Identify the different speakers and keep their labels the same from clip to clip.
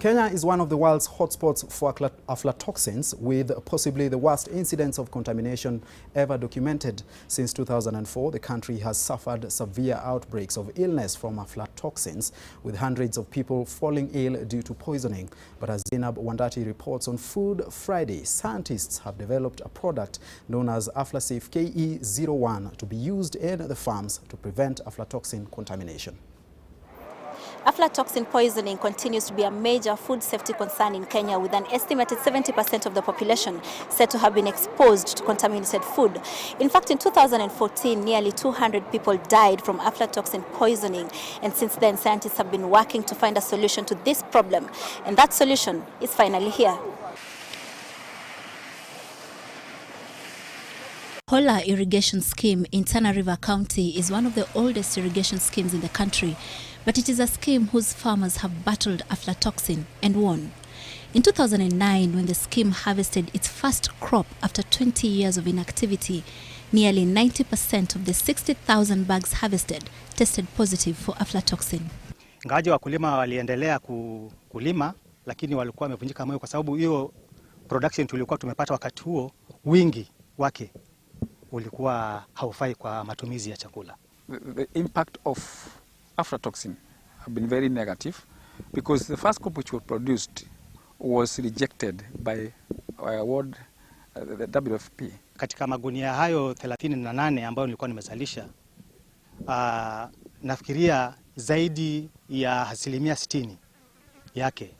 Speaker 1: Kenya is one of the world's hotspots for aflatoxins, with possibly the worst incidence of contamination ever documented. Since 2004, the country has suffered severe outbreaks of illness from aflatoxins, with hundreds of people falling ill due to poisoning. But as Zainab Wandati reports on Food Friday, scientists have developed a product known as aflatoxin KE01 to be used in the farms to prevent aflatoxin contamination.
Speaker 2: Aflatoxin poisoning continues to be a major food safety concern in Kenya, with an estimated 70% of the population said to have been exposed to contaminated food. In fact, in 2014, nearly 200 people died from aflatoxin poisoning, and since then, scientists have been working to find a solution to this problem, and that solution is finally here. Hola Irrigation Scheme in Tana River County is one of the oldest irrigation schemes in the country, but it is a scheme whose farmers have battled aflatoxin and won. In 2009, when the scheme harvested its first crop after 20 years of inactivity, nearly 90% of the 60,000 bags harvested tested positive for aflatoxin.
Speaker 3: Ingawaje wakulima waliendelea kulima, lakini walikuwa wamevunjika moyo kwa sababu hiyo production tulikuwa tumepata wakati huo wingi wake ulikuwa haufai kwa matumizi ya chakula.
Speaker 4: The impact of aflatoxin have been very negative because the first crop which was produced was rejected by the WFP.
Speaker 3: Katika magunia hayo 38 ambayo nilikuwa nimezalisha, nafikiria zaidi ya 60% yake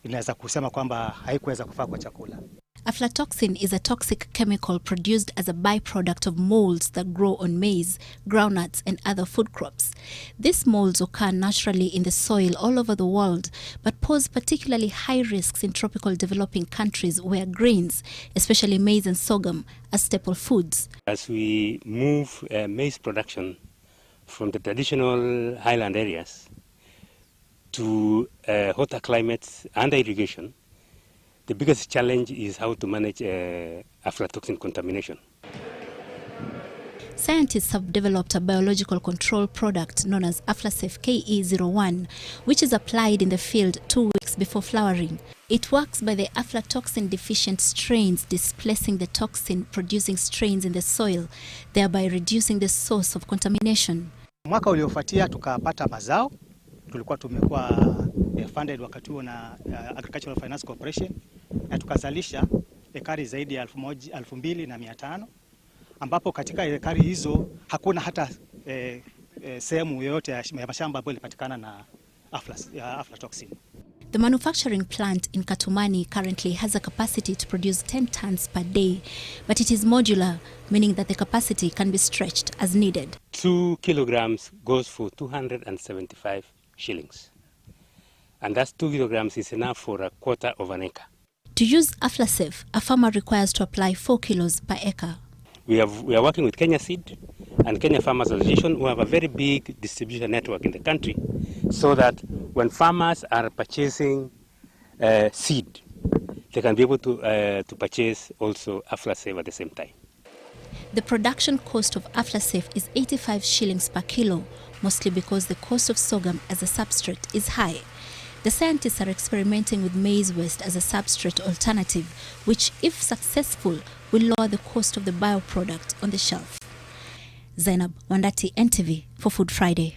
Speaker 3: inaweza kusema kwamba haikuweza kufaa kwa chakula.
Speaker 2: Aflatoxin is a toxic chemical produced as a byproduct of molds that grow on maize, groundnuts, and other food crops. These molds occur naturally in the soil all over the world, but pose particularly high risks in tropical developing countries where grains, especially maize and sorghum, are staple foods.
Speaker 5: As we move maize production from the traditional highland areas to hotter climates under irrigation, the biggest challenge is how to manage aflatoxin contamination.
Speaker 2: Scientists have developed a biological control product known as aflatoxin KE01, which is applied in the field 2 weeks before flowering. It works by the aflatoxin deficient strains displacing the toxin producing strains in the soil, thereby reducing the source of contamination.
Speaker 3: Mwaka uliofuatia tukapata mazao, tulikuwa tumekuwa funded wakati huo na Agricultural Finance Corporation, na tukazalisha ekari zaidi ya 2,500, ambapo katika ekari hizo hakuna hata sehemu yoyote ya mashamba ambayo ilipatikana na aflatoxin.
Speaker 2: The manufacturing plant in Katumani currently has a capacity to produce 10 tons per day, but it is modular, meaning that the capacity can be stretched as needed.
Speaker 5: 2 kilograms goes for 275 shillings. And that's 2 kilograms is enough for a quarter of an acre.
Speaker 2: To use aflatoxin, a farmer requires to apply 4 kilos per acre.
Speaker 5: We are working with Kenya Seed and Kenya Farmers Association, who have a very big distribution network in the country, so that when farmers are purchasing seed, they can be able to purchase also aflatoxin at the same time.
Speaker 2: The production cost of aflatoxin is 85 shillings per kilo, mostly because the cost of sorghum as a substrate is high. The scientists are experimenting with maize waste as a substrate alternative, which, if successful, will lower the cost of the bioproduct on the shelf. Zainab Wandati, NTV, for Food Friday.